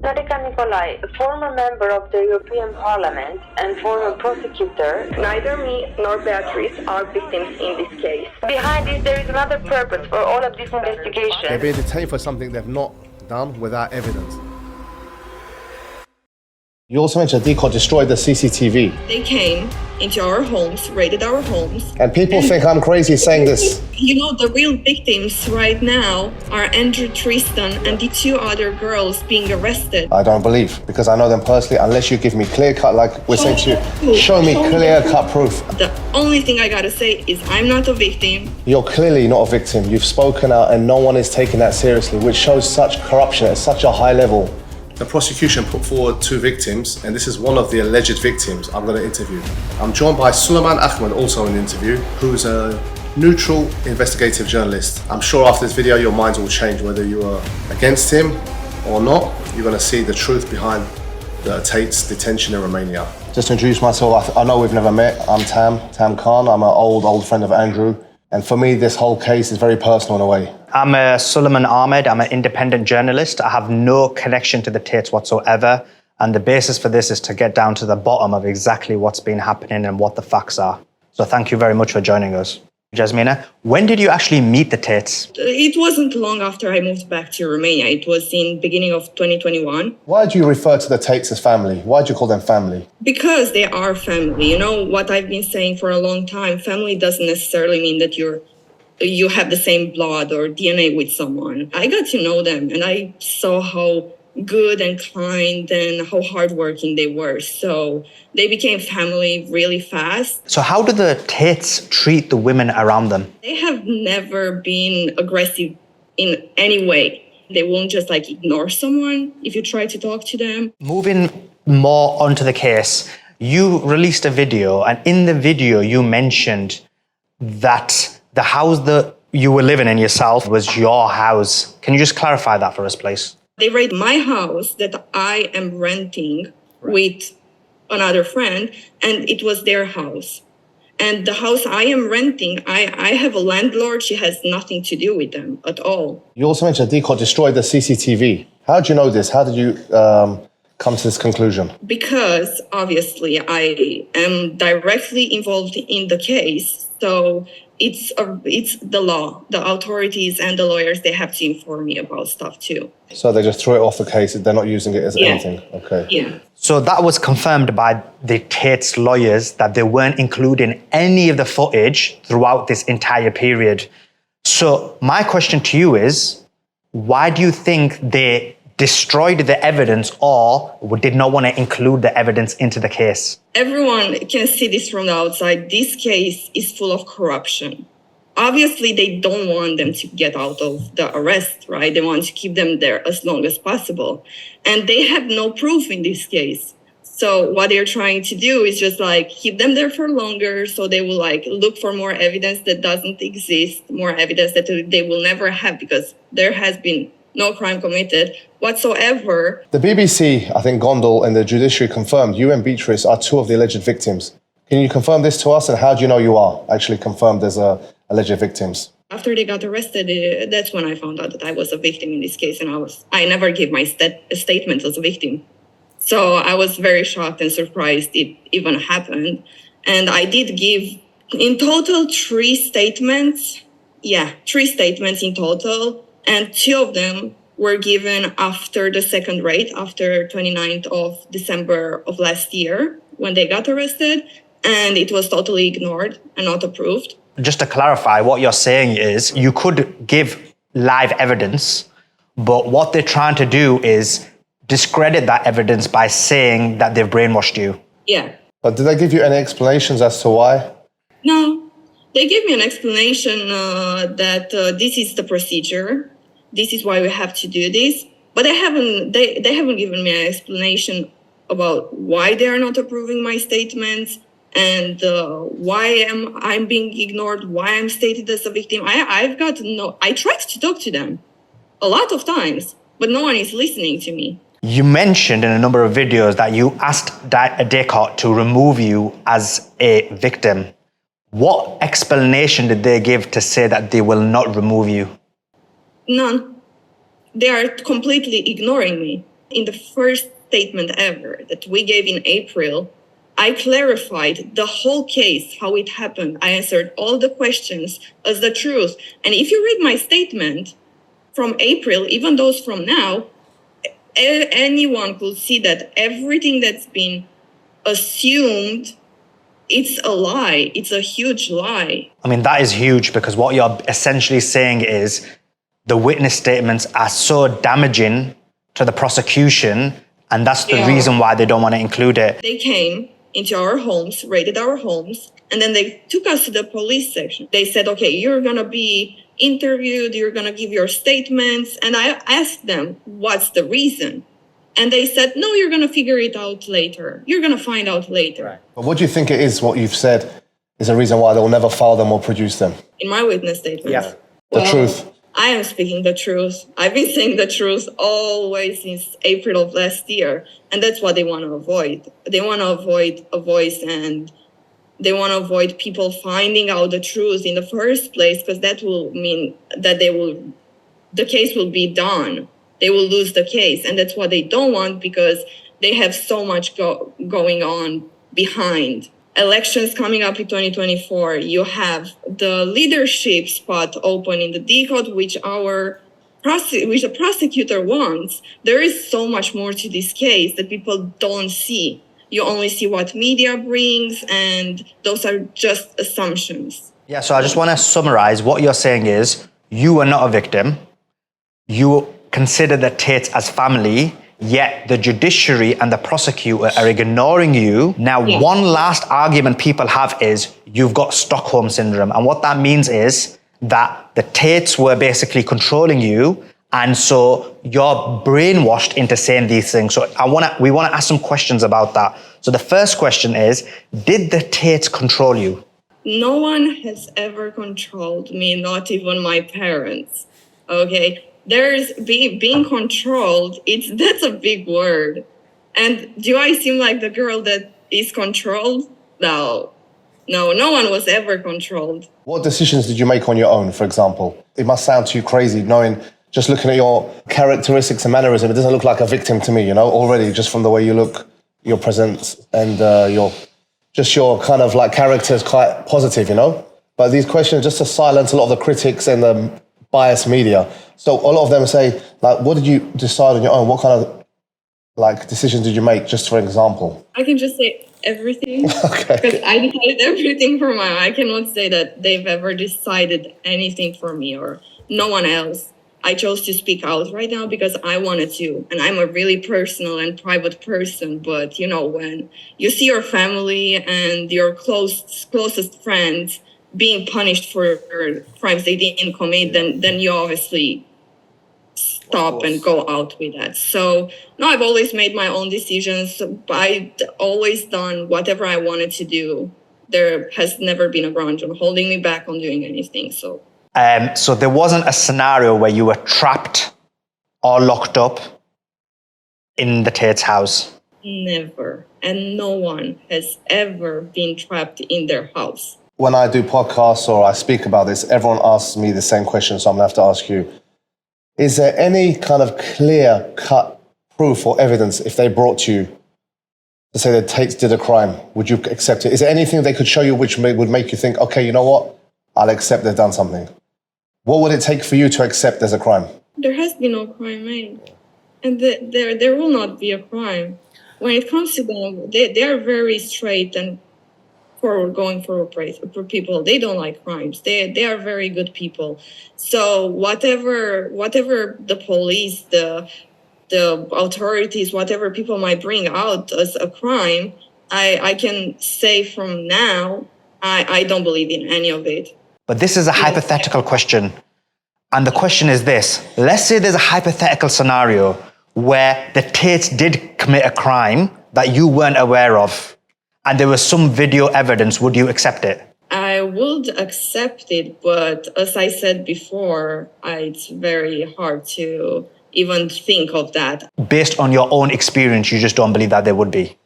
Norica Nicolai, a former member of the European Parliament and former prosecutor. Neither me nor Beatrice are victims in this case. Behind this, there is another purpose for all of this investigation. They're being detained for something they've not done without evidence. You also mentioned Descartes destroyed the CCTV. They came into our homes, raided our homes. And people think I'm crazy saying this. You know, the real victims right now are Andrew, Tristan, and the two other girls being arrested. I don't believe, because I know them personally, unless you give me clear cut, like we're saying to you, show me clear cut proof. The only thing I gotta say is I'm not a victim. You're clearly not a victim. You've spoken out and no one is taking that seriously, which shows such corruption at such a high level. The prosecution put forward two victims, and this is one of the alleged victims I'm going to interview. I'm joined by Suleiman Ahmed, also in the interview, who's a neutral investigative journalist. I'm sure after this video your minds will change whether you are against him or not. You're going to see the truth behind the Tate'S detention in Romania. Just to introduce myself, I know we've never met. I'm Tam Khan. I'm an old friend of Andrew. And for me, this whole case is very personal in a way. I'm Suleiman Ahmed. I'm an independent journalist. I have no connection to the Tate'S whatsoever. And the basis for this is to get down to the bottom of exactly what's been happening and what the facts are. So thank you very much for joining us. Jasmina, when did you actually meet the Tate'S? It wasn't long after I moved back to Romania. It was in beginning of 2021. Why do you refer to the Tate'S as family? Why do you call them family? Because they are family. You know, what I've been saying for a long time, family doesn't necessarily mean that you have the same blood or DNA with someone. I got to know them and I saw how good and kind and how hardworking they were. So they became family really fast. So how do the Tate'S treat the women around them? They have never been aggressive in any way. They won't just like ignore someone if you try to talk to them. Moving more onto the case, you released a video, and in the video you mentioned that the house that you were living in yourself was your house. Can you just clarify that for us, please? They raided my house that I am renting with another friend, and it was their house. And the house I am renting, I have a landlord. She has nothing to do with them at all. You also mentioned Descartes destroyed the CCTV. How did you know this? How did you come to this conclusion? Because obviously I am directly involved in the case. So it's the law. The authorities and the lawyers, they have to inform me about stuff too. So they just threw it off the case. They're not using it as anything. Okay. Yeah. So that was confirmed by the Tate'S lawyers that they weren't including any of the footage throughout this entire period. So my question to you is, why do you think they destroyed the evidence or did not want to include the evidence into the case? Everyone can see this from the outside. This case is full of corruption. Obviously, they don't want them to get out of the arrest, right? They want to keep them there as long as possible. And they have no proof in this case. So what they're trying to do is just like keep them there for longer. So they will like look for more evidence that doesn't exist, more evidence that they will never have because there has been no crime committed whatsoever. The BBC, I think Gondal and the judiciary confirmed you and Beatrice are two of the alleged victims. Can you confirm this to us? And how do you know you are actually confirmed as alleged victims? After they got arrested, that's when I found out that I was a victim in this case. And I never gave my statement as a victim. So I was very shocked and surprised it even happened. And I did give in total 3 statements. Yeah, 3 statements in total. And 2 of them were given after the second raid, after 29th of December of last year, when they got arrested. And it was totally ignored and not approved. Just to clarify, what you're saying is you could give live evidence, but what they're trying to do is discredit that evidence by saying that they've brainwashed you. Yeah. But did they give you any explanations as to why? No. They gave me an explanation that this is the procedure. This is why we have to do this. But they haven't given me an explanation about why they are not approving my statements and why I'm being ignored, why I'm stated as a victim. I tried to talk to them a lot of times, but no one is listening to me. You mentioned in a number of videos that you asked Descartes to remove you as a victim. What explanation did they give to say that they will not remove you? None. They are completely ignoring me. in the first statement ever that we gave in April, I clarified the whole case, how it happened. I answered all the questions as the truth. And if you read my statement from April, even those from now, anyone could see that everything that's been assumed, it's a lie. It's a huge lie. I mean, that is huge, because what you're essentially saying is the witness statements are so damaging to the prosecution, and that's the reason why they don't want to include it. They came into our homes, raided our homes, and then they took us to the police section. They said, okay, you're going to be interviewed, you're going to give your statements. And I asked them, what's the reason? And they said, no, you're going to figure it out later. You're going to find out later. Right. But what do you think it is, what you've said, is a reason why they'll never file them or produce them? In my witness statement. Yeah. The truth. I am speaking the truth. I've been saying the truth always since April of last year. And that's what they want to avoid. They want to avoid a voice, and they want to avoid people finding out the truth in the first place, because that will mean that the case will be done. They will lose the case. And that's what they don't want, because they have so much going on behind. Elections coming up in 2024, you have the leadership spot open in the Decode, which the prosecutor wants. There is so much more to this case that people don't see. You only see what media brings, and those are just assumptions. Yeah, so I just want to summarize. What you're saying is you are not a victim. You consider the Tate'S as family, yet the judiciary and the prosecutor are ignoring you. Now, one last argument people have is you've got Stockholm Syndrome. And what that means is that the Tate'S were basically controlling you, and so you're brainwashed into saying these things. So we want to ask some questions about that. So the first question is, did the Tate'S control you? No one has ever controlled me, not even my parents. Okay? There's being controlled, that's a big word. And do I seem like the girl that is controlled? No, no one was ever controlled. What decisions did you make on your own, for example? It must sound too crazy knowing, just looking at your characteristics and mannerism, it doesn't look like a victim to me, already, just from the way you look, your presence, and your kind of like character is quite positive, But these questions, just to silence a lot of the critics and the biased media. So a lot of them say, like, what did you decide on your own? What kind of decisions did you make, just for example? I can just say everything. Okay. Because I decided everything for my own. I cannot say that they've ever decided anything for me or no one else. I chose to speak out right now because I wanted to. And I'm a really personal and private person. But, when you see your family and your closest friends being punished for crimes they didn't commit, then you obviously stop and go out with that. So, no, I've always made my own decisions. I've always done whatever I wanted to do. There has never been a grudge on holding me back on doing anything. So there wasn't a scenario where you were trapped or locked up in the Tate'S house? Never. And no one has ever been trapped in their house. When I do podcasts or I speak about this, everyone asks me the same question, so I'm going to have to ask you. Is there any kind of clear-cut proof or evidence if they brought you to say that Tate'S did a crime? Would you accept it? Is there anything they could show you which would make you think, okay, you know what? I'll accept they've done something. What would it take for you to accept there's a crime? There has been no crime made. And there will not be a crime. When it comes to them, they are very straight and going for people. They don't like crimes. They are very good people. So whatever the police, the authorities, whatever people might bring out as a crime, I can say from now, I don't believe in any of it. But this is a hypothetical question. And the question is this. Let's say there's a hypothetical scenario where the Tate'S did commit a crime that you weren't aware of, and there was some video evidence. Would you accept it? I would accept it, but as I said before, it's very hard to even think of that. Based on your own experience, you just don't believe that there would be?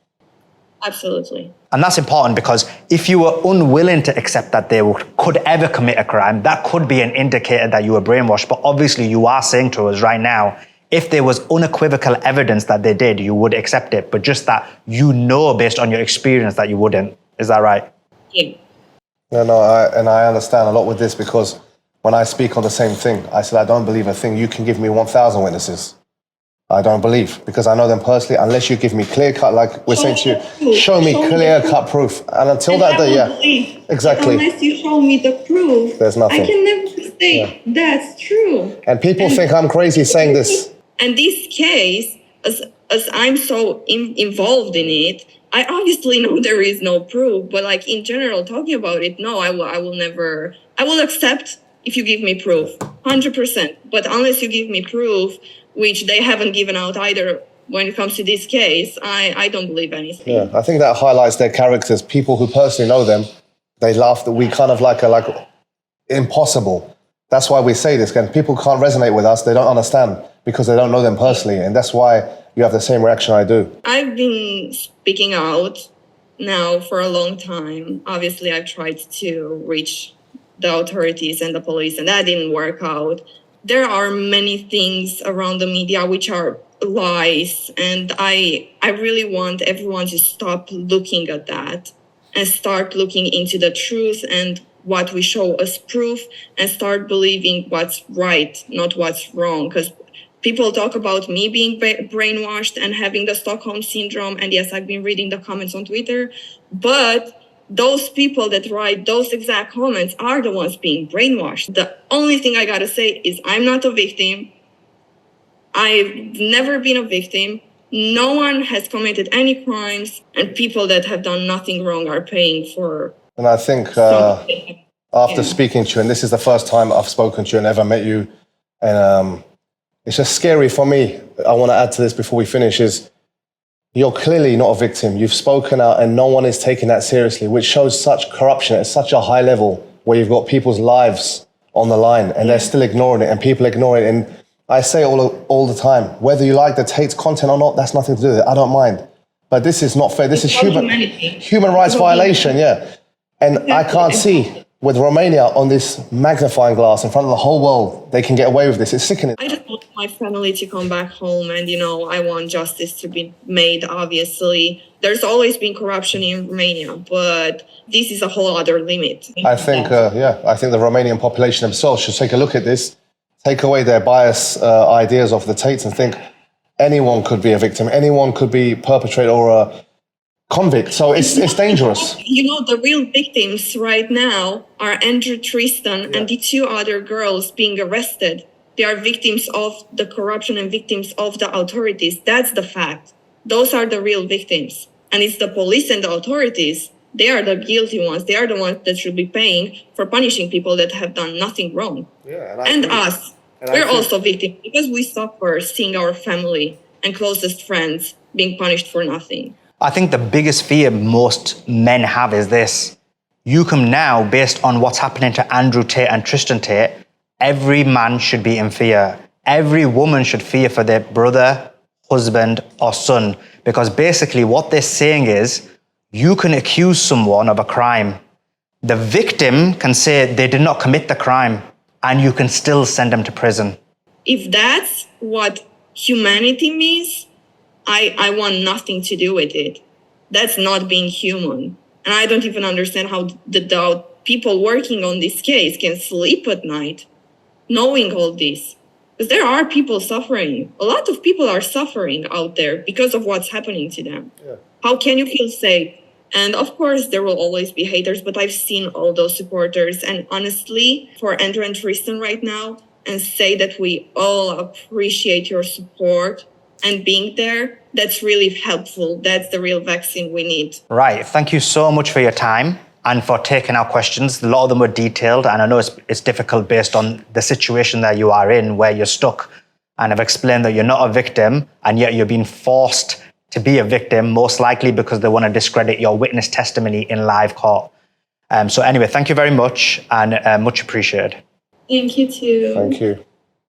Absolutely. And that's important, because if you were unwilling to accept that they could ever commit a crime, that could be an indicator that you were brainwashed. But obviously you are saying to us right now, if there was unequivocal evidence that they did, you would accept it, but just that you know based on your experience that you wouldn't. Is that right? Yeah. No, I understand a lot with this because when I speak on the same thing, I said, I don't believe a thing. You can give me 1,000 witnesses. I don't believe because I know them personally. Unless you give me clear cut, like we're saying to you, show me clear cut proof. And until that day, yeah, exactly. Unless you show me the proof, there's nothing. I can never say that's true. And people think I'm crazy saying this. And this case, as I'm so involved in it, I obviously know there is no proof. But like in general, talking about it, no, I will never. I will accept if you give me proof, 100%. But unless you give me proof, which they haven't given out either when it comes to this case, I don't believe anything. Yeah, I think that highlights their characters. People who personally know them, they laugh that we kind of like impossible. That's why we say this, and people can't resonate with us. They don't understand because they don't know them personally. And that's why you have the same reaction I do. I've been speaking out now for a long time. Obviously, I've tried to reach the authorities and the police, and that didn't work out. There are many things around the media which are lies, and I really want everyone to stop looking at that and start looking into the truth and what we show as proof and start believing what's right, not what's wrong. Because people talk about me being brainwashed and having the Stockholm Syndrome, and yes, I've been reading the comments on Twitter, but those people that write those exact comments are the ones being brainwashed. The only thing I gotta say is I'm not a victim. I've never been a victim. No one has committed any crimes, and people that have done nothing wrong are paying for. And I think after speaking to you, and this is the first time I've spoken to you and ever met you, and it's just scary for me. I want to add to this before we finish is, you're clearly not a victim. You've spoken out and no one is taking that seriously, which shows such corruption at such a high level where you've got people's lives on the line and they're still ignoring it and people ignore it. And I say all the time, whether you like the Tate'S content or not, that's nothing to do with it. I don't mind. But this is not fair. This is human rights violation, yeah. And I can't see with Romania on this magnifying glass in front of the whole world, they can get away with this. It's sickening. I just want my family to come back home and, I want justice to be made, obviously. There's always been corruption in Romania, but this is a whole other limit. I think the Romanian population themselves should take a look at this, take away their bias ideas of the Tate'S and think anyone could be a victim, anyone could be perpetrator or a convict. So it's dangerous. The real victims right now are Andrew Tristan and the two other girls being arrested. They are victims of the corruption and victims of the authorities. That's the fact. Those are the real victims. And it's the police and the authorities. They are the guilty ones. They are the ones that should be paying for punishing people that have done nothing wrong. Yeah, and us. We're also victims because we suffer seeing our family and closest friends being punished for nothing. I think the biggest fear most men have is this. You come now, based on what's happening to Andrew Tate and Tristan Tate, every man should be in fear. Every woman should fear for their brother, husband, or son. Because basically what they're saying is, you can accuse someone of a crime. The victim can say they did not commit the crime, and you can still send them to prison. If that's what humanity means, I want nothing to do with it. That's not being human. And I don't even understand how the people working on this case can sleep at night knowing all this. Because there are people suffering. A lot of people are suffering out there because of what's happening to them. Yeah. How can you feel safe? And of course, there will always be haters, but I've seen all those supporters. And honestly, for Andrew and Tristan right now, and say that we all appreciate your support and being there, that's really helpful. That's the real vaccine we need. Right. Thank you so much for your time and for taking our questions. A lot of them were detailed, and I know it's difficult based on the situation that you are in, where you're stuck. And I've explained that you're not a victim, and yet you're being forced to be a victim, most likely because they want to discredit your witness testimony in live court. So anyway, thank you very much, and much appreciated. Thank you too. Thank you.